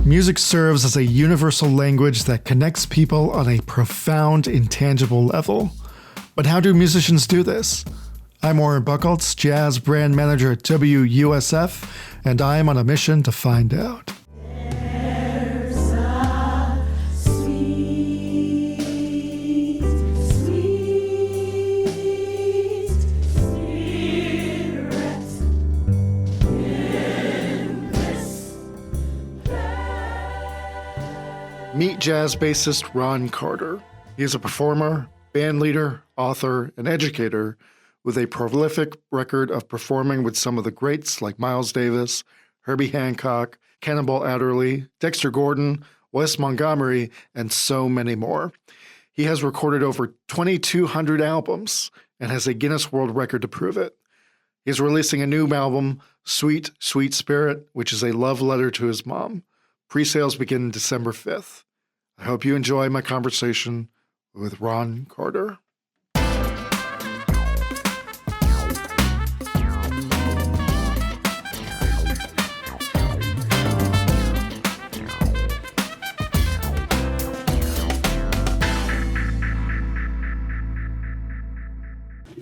music serves as a universal language that connects people on a profound, intangible level. But how do musicians do this? I'm Warren Buchholz, Jazz Brand Manager at WUSF, and I'm on a mission to find out. Meet jazz bassist Ron Carter. He is a performer, band leader, author, and educator with a prolific record of performing with some of the greats like Miles Davis, Herbie Hancock, Cannonball Adderley, Dexter Gordon, Wes Montgomery, and so many more. He has recorded over 2,200 albums and has a Guinness World Record to prove it. He's releasing a new album, Sweet, Sweet Spirit, which is a love letter to his mom. Pre-sales begin December 5th. I hope you enjoy my conversation with Ron Carter.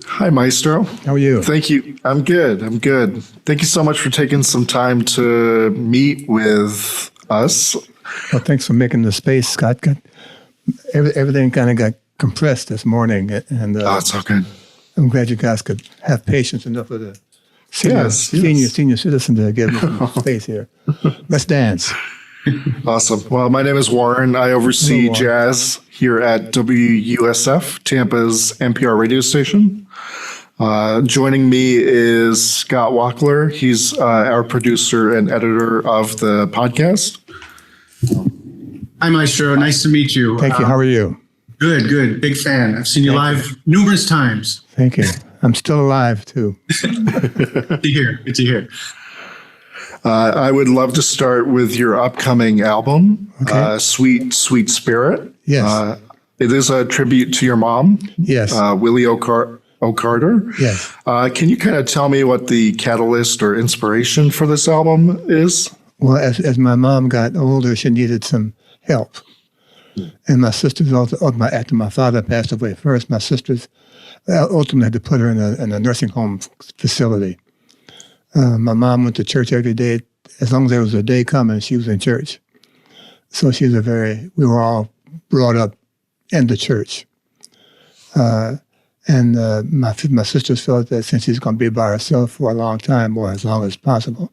Hi, Maestro. How are you? Thank you. I'm good. Thank you so much for taking some time to meet with us. Well, thanks for making the space, Scott. Everything kind of got compressed this morning, and it's all good. I'm glad you guys could have patience enough with the senior citizen to give me some space here. Let's dance. Awesome. Well, my name is Warren. I oversee jazz here at WUSF, Tampa's NPR radio station. Joining me is Scott Wackler. He's our producer and editor of the podcast. Hi, Maestro. Nice to meet you. Thank you. How are you? Good. Big fan. I've seen you live numerous times. Thank you. I'm still alive, too. Good to hear. I would love to start with your upcoming album, Sweet, Sweet Spirit. Yes. It is a tribute to your mom, yes, Willie O'Carter. Yes. Can you kind of tell me what the catalyst or inspiration for this album is? Well, as my mom got older, she needed some help. And my sisters, after my father passed away first, my sisters ultimately had to put her in a nursing home facility. My mom went to church every day. As long as there was a day coming, she was in church. So we were all brought up in the church. And my sisters felt that since she's going to be by herself for a long time, or as long as possible,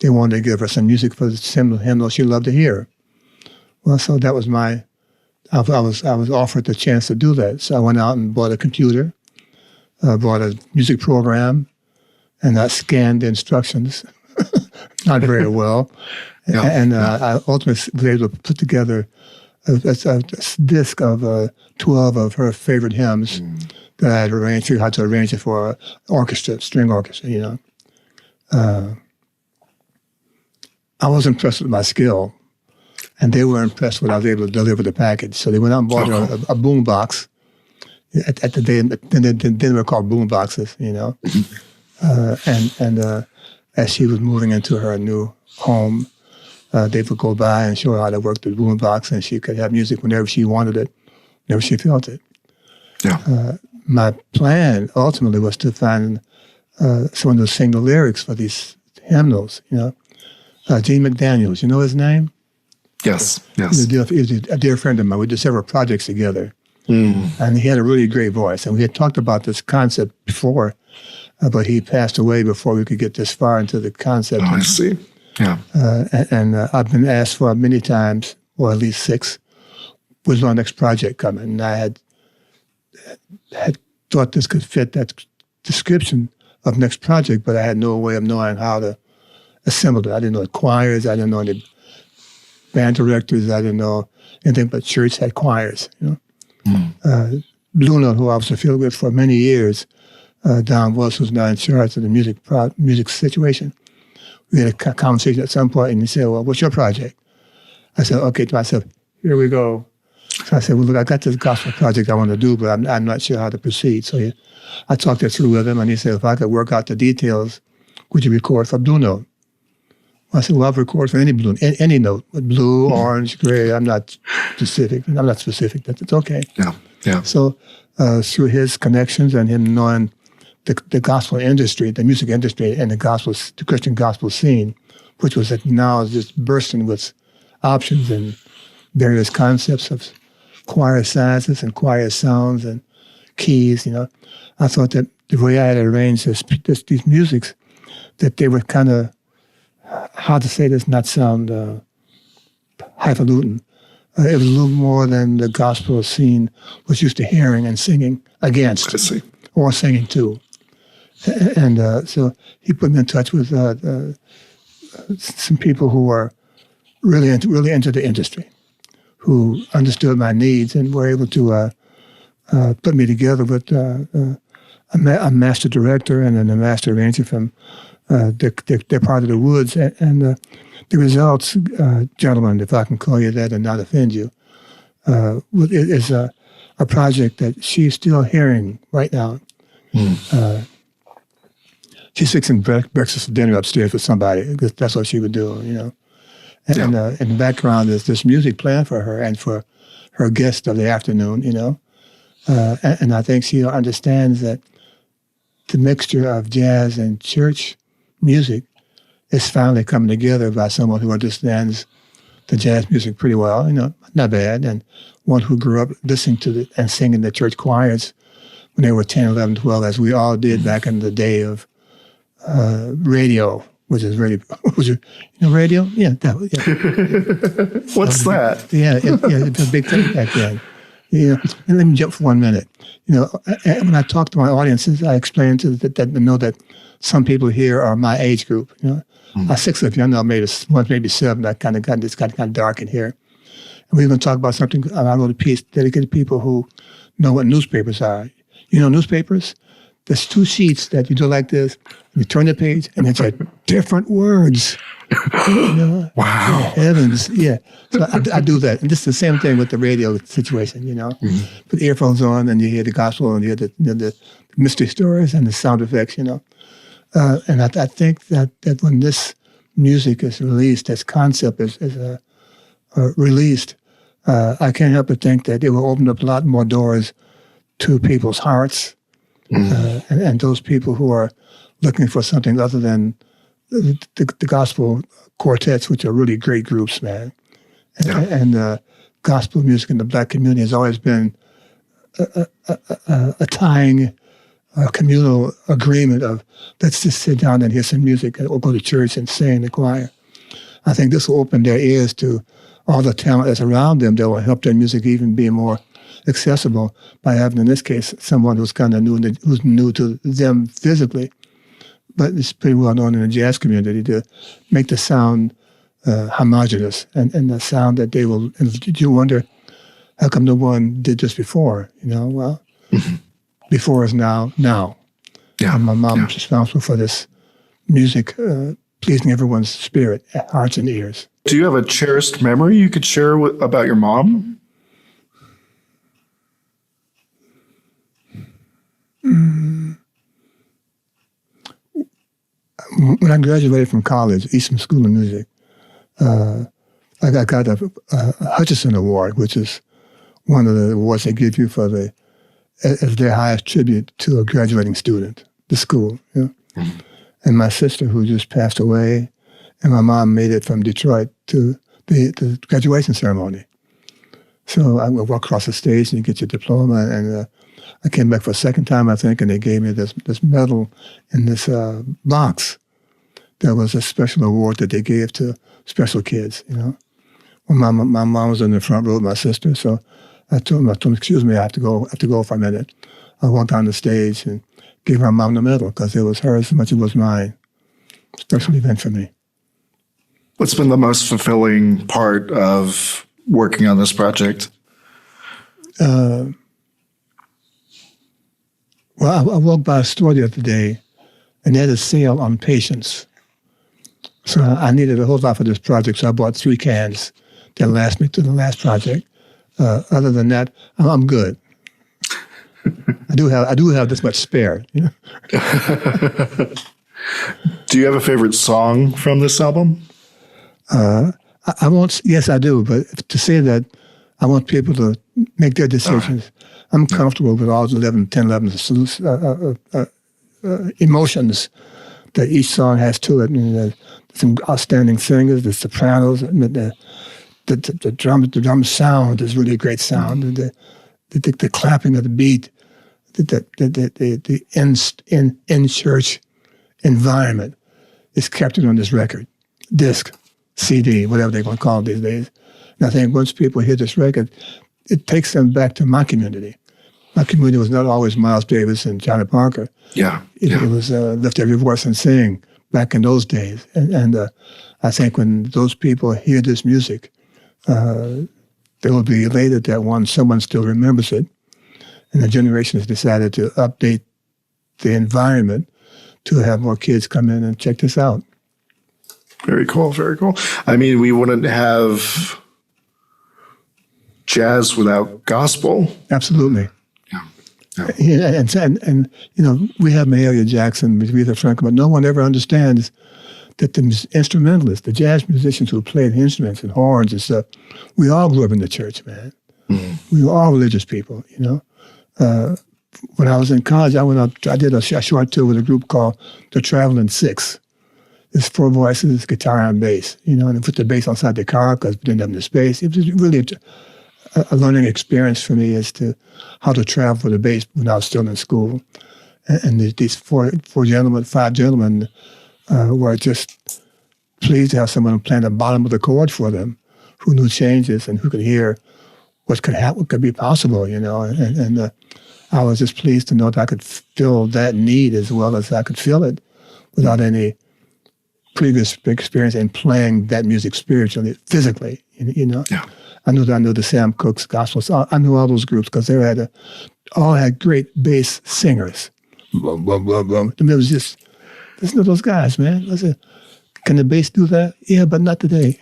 they wanted to give her some music for the hymnal she loved to hear. Well, so that was I was offered the chance to do that. So I went out and bought a computer, bought a music program, and I scanned the instructions, not very well. Yeah. And I ultimately was able to put together a disc of 12 of her favorite hymns that I had figured out how to arrange it for an string orchestra, I was impressed with my skill, and they were impressed when I was able to deliver the package. So they went out and bought a boom box. At the day, then they were called boom boxes, and as she was moving into her new home, they would go by and show her how to work the boom box, and she could have music whenever she wanted it, whenever she felt it. Yeah. My plan ultimately was to find someone to sing the lyrics for these hymnals, Gene McDaniels, you know his name? Yes. He's a dear friend of mine. We did several projects together. And he had a really great voice. And we had talked about this concept before, but he passed away before we could get this far into the concept. Oh, I see. Yeah. And I've been asked for many times, or at least 6, was our next project coming. And I had thought this could fit that description of next project, but I had no way of knowing how to assemble it. I didn't know choirs. I didn't know any band directors. I didn't know anything but church had choirs. Blue Note, who I was affiliated with for many years, Don Wells, who's now in charge of the music situation. We had a conversation at some point, and he said, "Well, what's your project?" I said, "Okay," to myself, "Here we go." So I said, "Well, look, I got this gospel project I want to do, but I'm not sure how to proceed." So I talked it through with him, and he said, "If I could work out the details, would you record for Blue Note?" Well, I said, well, I've recorded for any blue, any note, blue, orange, gray. I'm not specific. That's okay. Yeah, yeah. So through his connections and him knowing the gospel industry, the music industry, and the Christian gospel scene, which was now just bursting with options and various concepts of choir sizes and choir sounds and keys. I thought that the way I had arranged these musics, that they were kind of, how to say this, not sound highfalutin. It was a little more than the gospel scene was used to hearing and singing against, I see. or singing to. And so he put me in touch with some people who were really into the industry, who understood my needs and were able to put me together with a master director and then a master arranger from their part of the woods. And the results, gentlemen, if I can call you that and not offend you, is a project that she's still hearing right now. She's fixing breakfast for dinner upstairs with somebody, because that's what she would do, And in the background is this music playing for her and for her guest of the afternoon, And I think she understands that the mixture of jazz and church music is finally coming together by someone who understands the jazz music pretty well, not bad, and one who grew up listening to and singing the church choirs when they were 10, 11, 12, as we all did back in the day of radio, which is radio. Radio? Yeah. What's that? Yeah, it was a big thing back then. And let me jump for 1 minute. When I talk to my audiences, I explain to that some people here are my age group. Six of you, I know maybe seven. It's kind of dark in here. And we're going to talk about something. I wrote a piece dedicated to people who know what newspapers are. Newspapers? There's two sheets that you do like this. You turn the page, and it's different words. Wow. Yeah, heavens, yeah. So I do that. And this is the same thing with the radio situation, Put earphones on, and you hear the gospel, and you hear the mystery stories and the sound effects, And I think that when this music is released, this concept is released, I can't help but think that it will open up a lot more doors to people's hearts, and those people who are looking for something other than the gospel quartets, which are really great groups, man. And gospel music in the Black community has always been a tying communal agreement of, let's just sit down and hear some music or go to church and sing in the choir. I think this will open their ears to all the talent that's around them that will help their music even be more accessible by having, in this case, someone who's kind of who's new to them physically, but it's pretty well known in the jazz community to make the sound homogeneous and the sound that they will. And you wonder, how come no one did this before? Well, before is now. Yeah. And my mom is responsible for this music pleasing everyone's spirit, hearts, and ears. Do you have a cherished memory you could share about your mom? When I graduated from college, Eastman School of Music, I got a Hutchinson Award, which is one of the awards they give you as their highest tribute to a graduating student, the school. And my sister, who just passed away, and my mom made it from Detroit to the graduation ceremony. So I would walk across the stage and you get your diploma, and I came back for a second time, I think, and they gave me this medal in this box. That was a special award that they gave to special kids, Well, my mom was in the front row with my sister, so I told him, excuse me, I have to go for a minute. I walked down the stage and gave my mom the medal because it was hers as much as it was mine. Special event for me. What's been the most fulfilling part of working on this project? Well, I walked by a store the other day, and they had a sale on patience. So I needed a whole lot for this project, so I bought 3 cans that last me to the last project. Other than that, I'm good. I do have this much spare. Do you have a favorite song from this album? I won't. Yes, I do. But to say that I want people to make their decisions, I'm comfortable with all the 10, 11 emotions that each song has to it. And there's some outstanding singers, the sopranos, the drum sound is really a great sound. The clapping of the beat, the in church environment is captured on this record, disc, CD, whatever they're going to call it these days. And I think once people hear this record, it takes them back to my community. My community was not always Miles Davis and Johnny Parker. It was Lift Every Voice and Sing back in those days. And I think when those people hear this music, they will be elated that someone still remembers it. And the generation has decided to update the environment to have more kids come in and check this out. Very cool, very cool. I mean, we wouldn't have jazz without gospel. Absolutely. Yeah. And you know, we have Mahalia Jackson, Aretha Franklin, but no one ever understands that the instrumentalists, the jazz musicians who played instruments and horns and stuff, we all grew up in the church, man. We were all religious people, you know. When I was in college, I did a short tour with a group called the Traveling Six. It's 4 voices, guitar and bass, you know, and I put the bass outside the car because we didn't have the space. It was really a learning experience for me as to how to travel for the bass when I was still in school. And these 5 gentlemen were just pleased to have someone playing the bottom of the chord for them, who knew changes and who could hear what could happen, what could be possible, you know. And I was just pleased to know that I could fill that need as well as I could fill it without any previous experience in playing that music spiritually, physically, you know. Yeah. I knew the Sam Cooke's gospel. I knew all those groups because they all had great bass singers. Boom, boom, boom, boom. I mean, it was just, listen to those guys, man. Listen, can the bass do that? Yeah, but not today.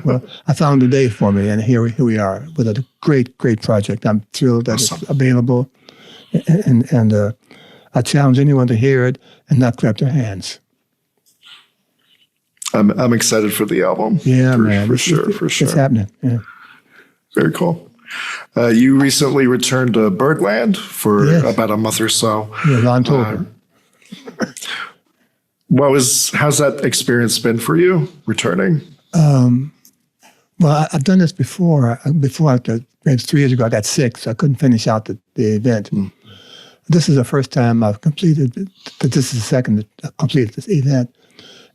Well, I found the day for me, and here we are with a great project. I'm thrilled that it's available, and I challenge anyone to hear it and not clap their hands. I'm excited for the album. Yeah, man. For sure. It's happening. Yeah. Very cool. You recently returned to Birdland for about a month or so. Yeah, October. How's that experience been for you, returning? Well, I've done this before. Maybe 3 years ago, I got sick, so I couldn't finish out the event. This is the first time I've completed, but this is the second I've completed this event.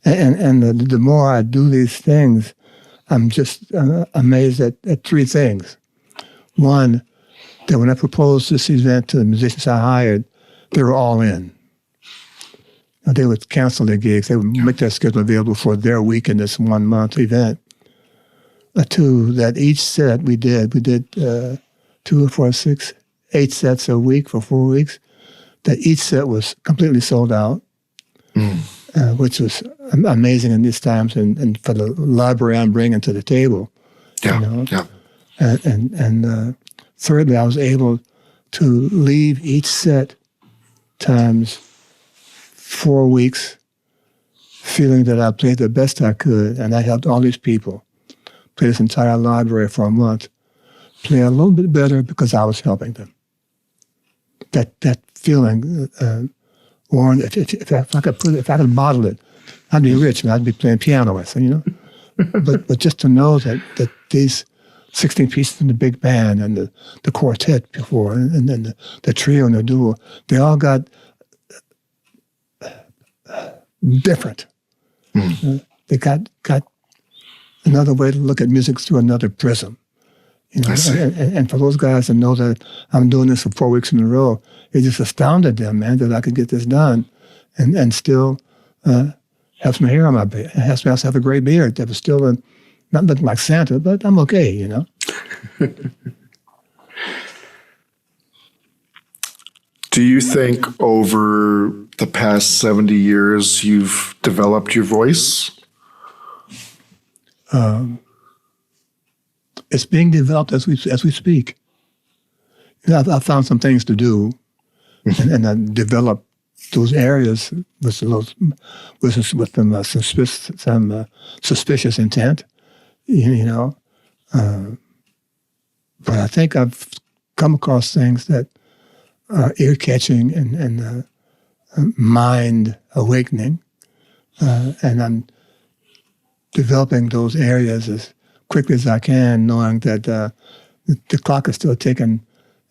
And the more I do these things, I'm just amazed at 3 things. One, that when I proposed this event to the musicians I hired, they were all in. They would cancel their gigs. They would make their schedule available for their week in this 1 month event. 2, that each set we did 2, 4, 6, 8 sets a week for 4 weeks, that each set was completely sold out. Which was amazing in these times, and for the library I'm bringing to the table. Yeah, you know? yeah. And thirdly, I was able to leave each set times 4 weeks feeling that I played the best I could, and I helped all these people play this entire library for a month, play a little bit better because I was helping them. That feeling... Warren, if I could model it, I'd be rich, man. I'd be playing piano with them, you know. but just to know that these 16 pieces in the big band and the quartet before, and then the trio and the duo, they all got different. They got another way to look at music through another prism. You know, and for those guys to know that I'm doing this for 4 weeks in a row, it just astounded them, man, that I could get this done and still have some hair on my beard. It has to have a gray beard that was still not looking like Santa, but I'm okay, you know. Do you think over the past 70 years you've developed your voice? It's being developed as we speak. You know, I've found some things to do, and I develop those areas with some suspicious intent, you know. But I think I've come across things that are ear-catching and mind awakening, and I'm developing those areas as quickly as I can, knowing that the clock is still ticking,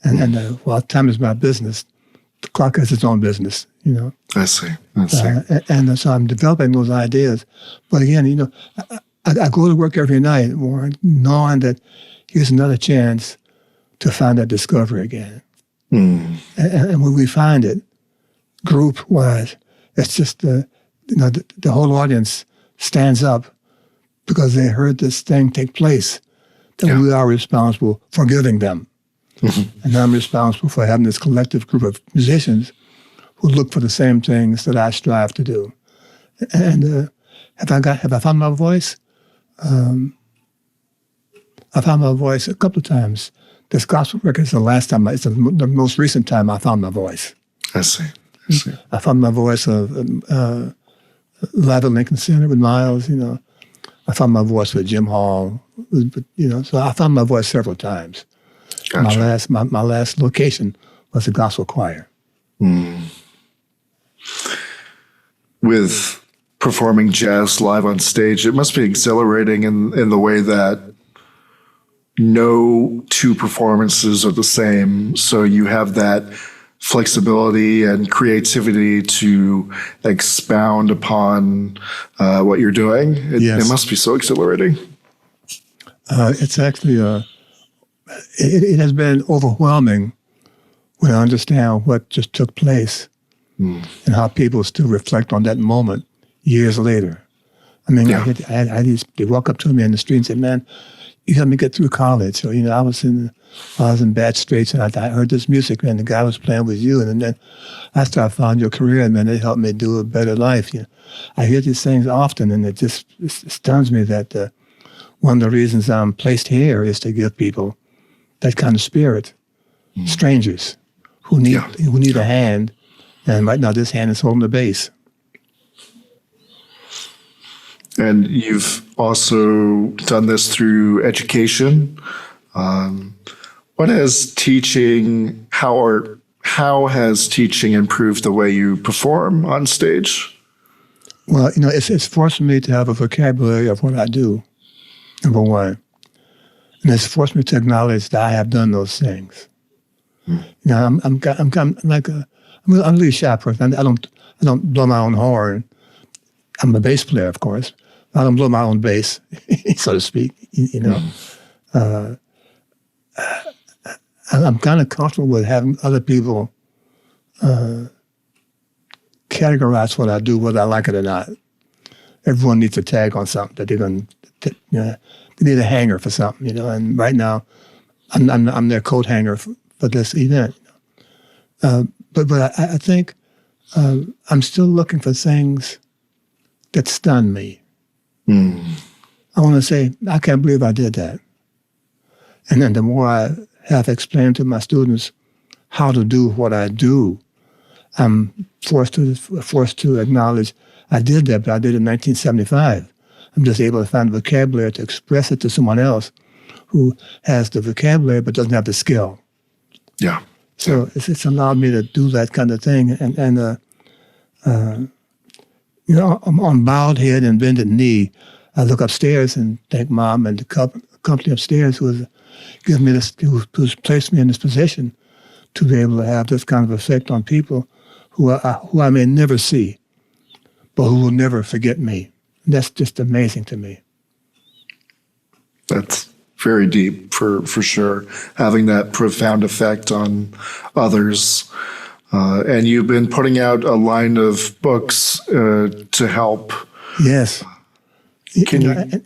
and while time is my business, the clock has its own business, you know. I see. And so I'm developing those ideas. But again, you know, I go to work every night, Warren, knowing that here's another chance to find that discovery again. And when we find it, group-wise, it's just the whole audience stands up because they heard this thing take place, that we are responsible for giving them. And I'm responsible for having this collective group of musicians who look for the same things that I strive to do. And have I found my voice? I found my voice a couple of times. This gospel record is the most recent time I found my voice. I see. I found my voice live at Lincoln Center with Miles, you know. I found my voice with Jim Hall, you know. So I found my voice several times. Gotcha. My last location was the gospel choir. With performing jazz live on stage, it must be exhilarating in the way that no two performances are the same. So you have that flexibility and creativity to expound upon what you're doing. It must be so exhilarating. It's actually it has been overwhelming when I understand what just took place and how people still reflect on that moment years later. I mean, they walk up to me in the street and say, "Man, you helped me get through college." So, you know, I was in bad straits, and I heard this music, and the guy was playing with you, and then after I found your career, and man, it helped me do a better life. You know, I hear these things often, and it just stuns me that one of the reasons I'm placed here is to give people that kind of spirit, strangers who need a hand, and right now this hand is holding the bass. And you've also done this through education. What has teaching, how has teaching improved the way you perform on stage? Well, you know, it's forced me to have a vocabulary of what I do, number one. And it's forced me to acknowledge that I have done those things. You know, I'm a really shy person. I don't blow my own horn. I'm a bass player, of course. I don't blow my own bass, so to speak. You know, I'm kind of comfortable with having other people categorize what I do, whether I like it or not. Everyone needs a tag on something that they're going to, you know, they need a hanger for something, you know. And right now, I'm their coat hanger for this event. But I think I'm still looking for things that stun me. I want to say, I can't believe I did that. And then the more I have explained to my students how to do what I do, I'm forced to acknowledge I did that, but I did it in 1975. I'm just able to find the vocabulary to express it to someone else who has the vocabulary but doesn't have the skill. Yeah. So it's allowed me to do that kind of thing. And you know, I'm on bowed head and bended knee. I look upstairs and thank Mom and the company upstairs who has given me this, who's placed me in this position to be able to have this kind of effect on people who I may never see, but who will never forget me. And that's just amazing to me. That's very deep, for sure, having that profound effect on others. And you've been putting out a line of books to help. Yes. And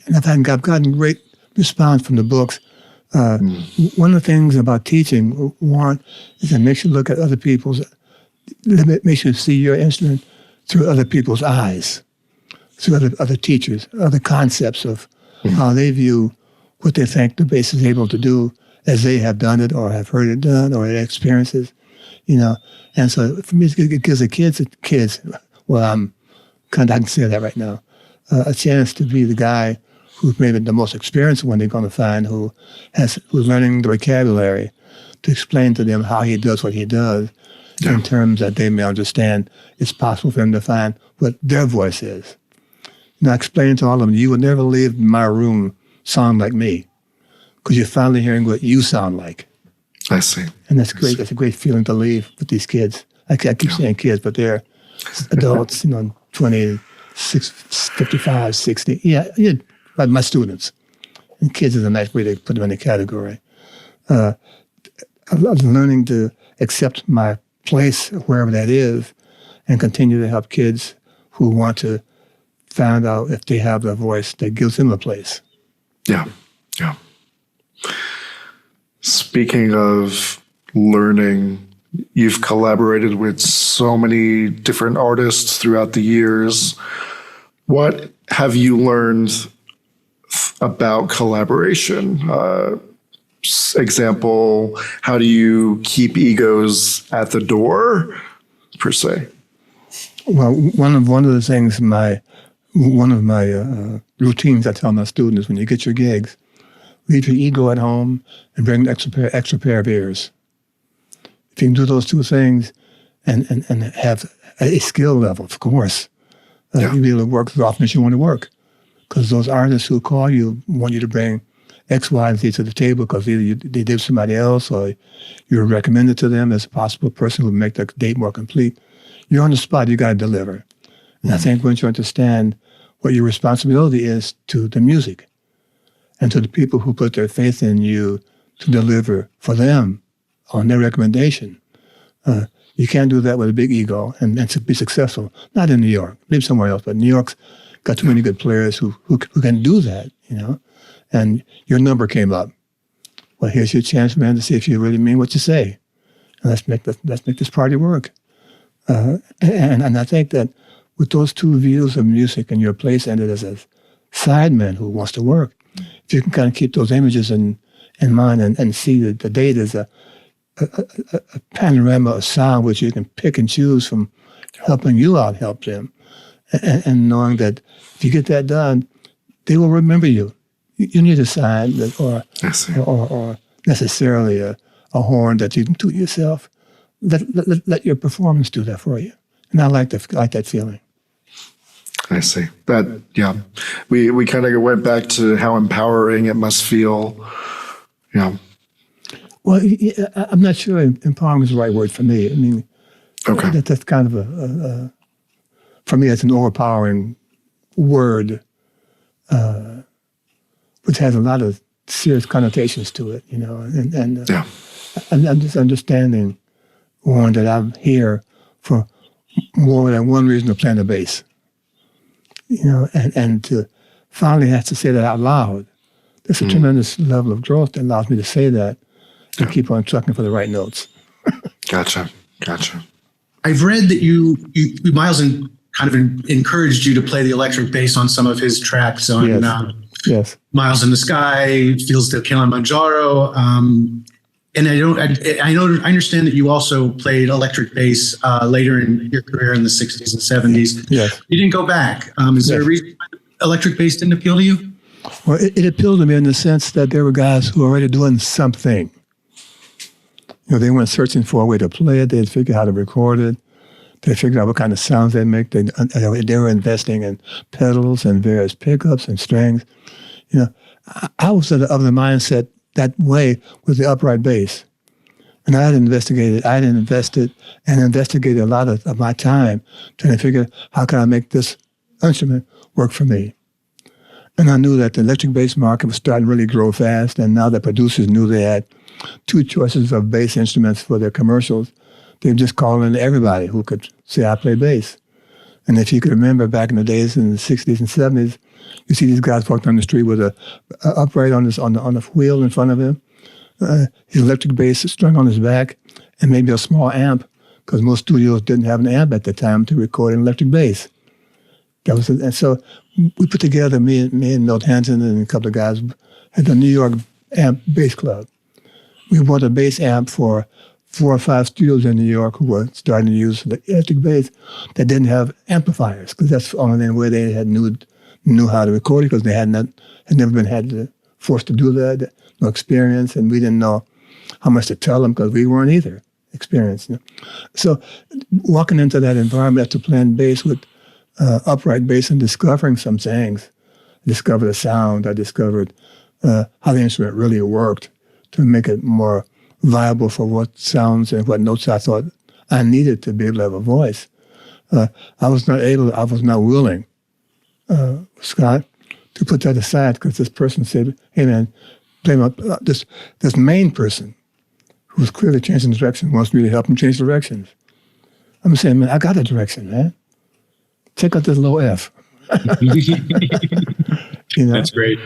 I've gotten great response from the books. One of the things about teaching, Warren, is it makes you look at other people's, it makes you see your instrument through other people's eyes, through other teachers, other concepts of how they view what they think the bass is able to do as they have done it or have heard it done or their experiences. And so for me, it gives the kids, well, I can say that right now, a chance to be the guy who's maybe the most experienced one they're going to find, who's learning the vocabulary to explain to them how he does what he does in terms that they may understand it's possible for them to find what their voice is. Now, explain to all of them, you will never leave my room sound like me because you're finally hearing what you sound like. I see. And that's great. That's a great feeling to leave with these kids. I keep saying kids, but they're adults, 26, 55, 60. Yeah, like my students. And kids is a nice way to put them in a category. I love learning to accept my place, wherever that is, and continue to help kids who want to find out if they have a voice that gives them a place. Yeah. Speaking of learning, you've collaborated with so many different artists throughout the years. What have you learned about collaboration? Example, how do you keep egos at the door, per se? Well, one of the things, one of my routines I tell my students, when you get your gigs, leave your ego at home and bring an extra pair of ears. If you can do those two things and have a skill level, of course, you'll be able to work as often as you want to work. Because those artists who call you want you to bring X, Y, and Z to the table because either they did somebody else or you're recommended to them as a possible person who will make the date more complete. You're on the spot, you got to deliver. And I think once you understand what your responsibility is to the music and to the people who put their faith in you to deliver for them on their recommendation, you can't do that with a big ego and be successful. Not in New York, maybe somewhere else, but New York's got too many good players who can do that, And your number came up. Well, here's your chance, man, to see if you really mean what you say. And let's make this party work. And I think that with those two views of music and your place and it as a sideman who wants to work, if you can kind of keep those images in mind and see the data as a panorama of sound which you can pick and choose from helping you out, help them. And knowing that if you get that done, they will remember you. You need a sign or necessarily a horn that you can toot yourself. Let your performance do that for you. And I like that feeling. I see. That, yeah. We kind of went back to how empowering it must feel. Yeah. Well, I'm not sure empowering is the right word for me. I mean, that's kind of for me, it's an overpowering word, which has a lot of serious connotations to it, And I'm just understanding, Warren, that I'm here for more than one reason to play the bass, and to finally have to say that out loud. There's a tremendous level of growth that allows me to say that and keep on trucking for the right notes. Gotcha. I've read that you Miles kind of encouraged you to play the electric bass on some of his tracks on yes. Miles in the Sky, Fields to Kilimanjaro. And I understand that you also played electric bass later in your career in the 60s and 70s. Yes. You didn't go back. Is there a reason why electric bass didn't appeal to you? Well, it appealed to me in the sense that there were guys who were already doing something. They weren't searching for a way to play it. They had figured out how to record it. They figured out what kind of sounds they make. They were investing in pedals and various pickups and strings. I was of the mindset that way with the upright bass. And I had invested and investigated a lot of my time trying to figure out how can I make this instrument work for me. And I knew that the electric bass market was starting to really grow fast, and now that producers knew they had two choices of bass instruments for their commercials, they would just call in everybody who could say, I play bass. And if you could remember back in the days in the 60s and 70s, you see these guys walking down the street with a upright on the wheel in front of him, his electric bass strung on his back, and maybe a small amp, because most studios didn't have an amp at the time to record an electric bass. And so we put together, me and Milt Hansen and a couple of guys at the New York Amp Bass Club. We bought a bass amp for 4 or 5 studios in New York who were starting to use the electric bass that didn't have amplifiers, because that's the only way they had knew how to record it, because they had never been forced to do that, no experience, and we didn't know how much to tell them because we weren't either experienced. So walking into that environment after playing bass with upright bass and discovering some things, I discovered the sound, I discovered how the instrument really worked to make it more viable for what sounds and what notes I thought I needed to be able to have a voice. I was not willing, Scott, to put that aside, because this person said, hey man, play this main person who's clearly changing direction wants me to help him change directions. I'm saying, man, I got a direction, man. Check out this low F. That's great.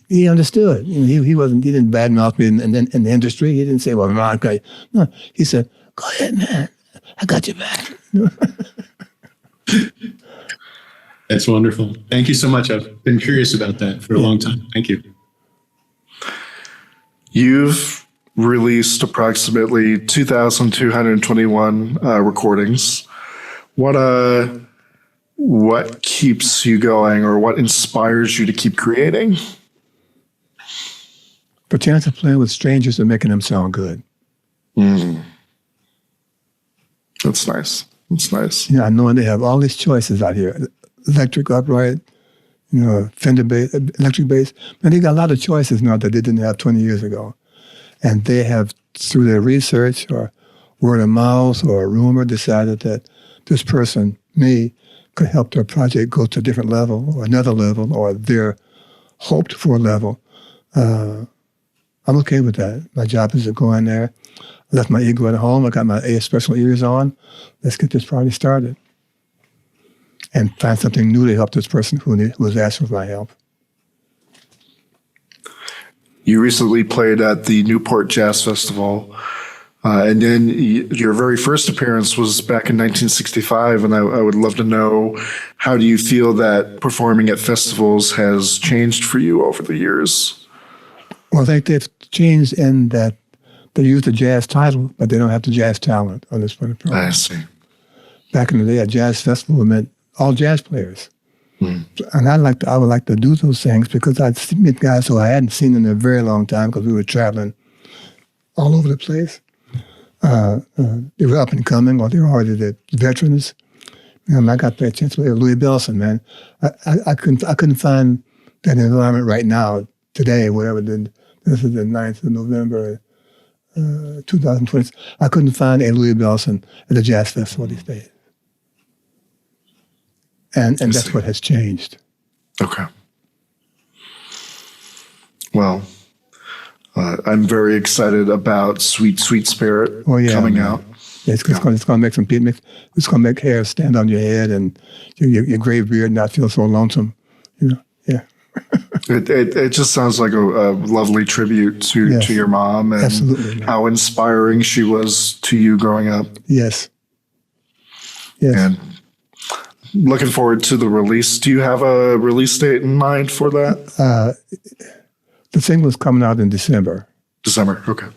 He understood. He didn't badmouth me in the industry. He didn't say, well, Ron, okay. No, he said, go ahead, man. I got your back. That's wonderful. Thank you so much. I've been curious about that for a long time. Thank you. You've released approximately 2,221 recordings. What keeps you going, or what inspires you to keep creating? The chance of playing with strangers and making them sound good. That's nice. That's nice. Knowing they have all these choices out here. Electric, upright, Fender bass, electric bass. And they got a lot of choices now that they didn't have 20 years ago. And they have, through their research or word of mouth or rumor, decided that this person, me, could help their project go to a different level or another level or their hoped for level. I'm okay with that. My job is to go in there. I left my ego at home. I got my special ears on. Let's get this party started. And find something new to help this person who was asking for my help. You recently played at the Newport Jazz Festival. And then your very first appearance was back in 1965, and I would love to know, how do you feel that performing at festivals has changed for you over the years? Well, I think they've changed in that they use the jazz title, but they don't have the jazz talent on this point. I see. Back in the day, a jazz festival meant all jazz players. And I would like to do those things because I'd meet guys who I hadn't seen in a very long time because we were traveling all over the place. They were up and coming, or they were already the veterans. I got that chance to play with Louis Bellson, man. I couldn't find that environment right now, today, whatever. This is the 9th of November, 2020. I couldn't find a Louis Bellson at a jazz festival these days. And that's what has changed. Okay. Well, I'm very excited about Sweet, Sweet Spirit coming out. Yeah, it's going to make some people, it's going to make hair stand on your head and your gray beard not feel so lonesome. Yeah. It just sounds like a lovely tribute to your mom and absolutely, how inspiring she was to you growing up. Yes. And looking forward to the release. Do you have a release date in mind for that? The single's coming out in December. December, okay.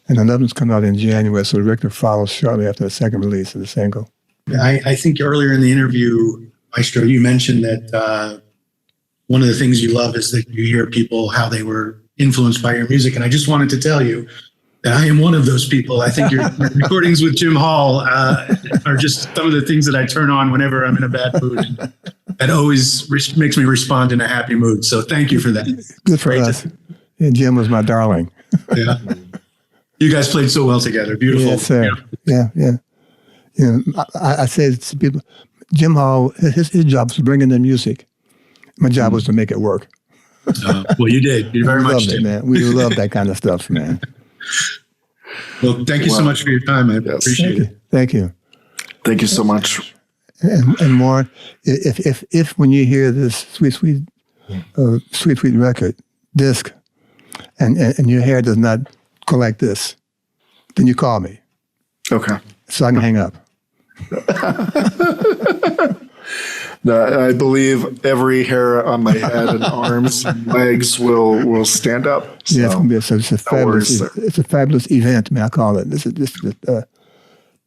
And another one's coming out in January, so the record follows shortly after the second release of the single. I think earlier in the interview, Maestro, you mentioned that one of the things you love is that you hear people, how they were influenced by your music. And I just wanted to tell you that I am one of those people. I think your recordings with Jim Hall are just some of the things that I turn on whenever I'm in a bad mood. That always makes me respond in a happy mood. So thank you for that. Good for us. And Jim was my darling. Yeah. You guys played so well together. Beautiful. Yes, sir. Yeah. I say to people, Jim Hall, his job was to bring in the music. My job was to make it work. Well, you did. You very much did. Man. We love that kind of stuff, man. Well, thank you so much for your time. I appreciate it. Thank you. Thank you so much. And more, if when you hear this sweet record disc, and your hair does not go like this, then you call me. Okay. So I can hang up. I believe every hair on my head and arms and legs will stand up. So, Yeah, it's going to be it's a fabulous. worries there. It's a fabulous event. I call it. This is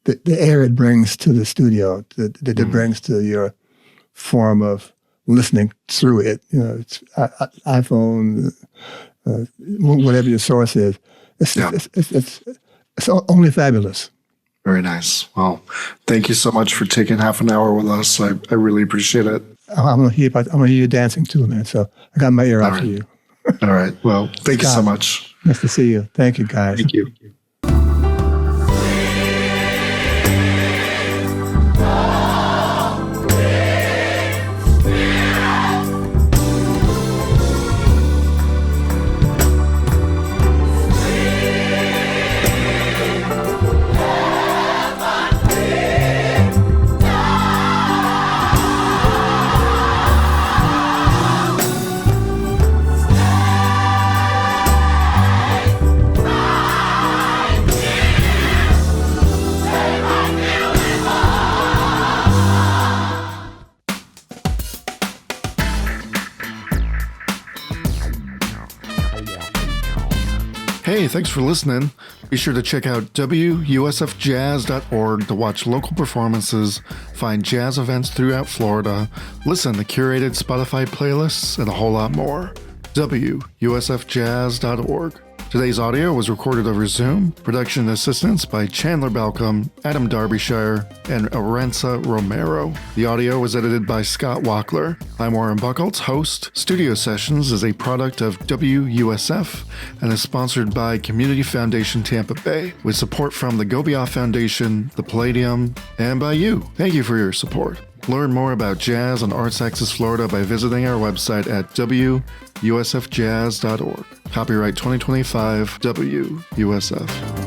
the air it brings to the studio, that it brings to your form of listening through it. You know, it's iPhone, whatever your source is. It's only fabulous. Very nice. Well, thank you so much for taking half an hour with us. I really appreciate it. I'm gonna hear you dancing too, man. So I got my ear out for you. All right. Well, thank you so much. Nice to see you. Thank you, guys. Thank you. Hey, thanks for listening. Be sure to check out WUSFjazz.org to watch local performances, find jazz events throughout Florida, listen to curated Spotify playlists, and a whole lot more. WUSFjazz.org. Today's audio was recorded over Zoom. Production assistance by Chandler Balcom, Adam Derbyshire, and Aranza Romero. The audio was edited by Scott Wackler. I'm Warren Buchholz, host. Studio Sessions is a product of WUSF and is sponsored by Community Foundation Tampa Bay, with support from the Gobioff Foundation, the Palladium, and by you. Thank you for your support. Learn more about jazz and Arts Axis Florida by visiting our website at WUSFjazz.org. Copyright 2025 WUSF.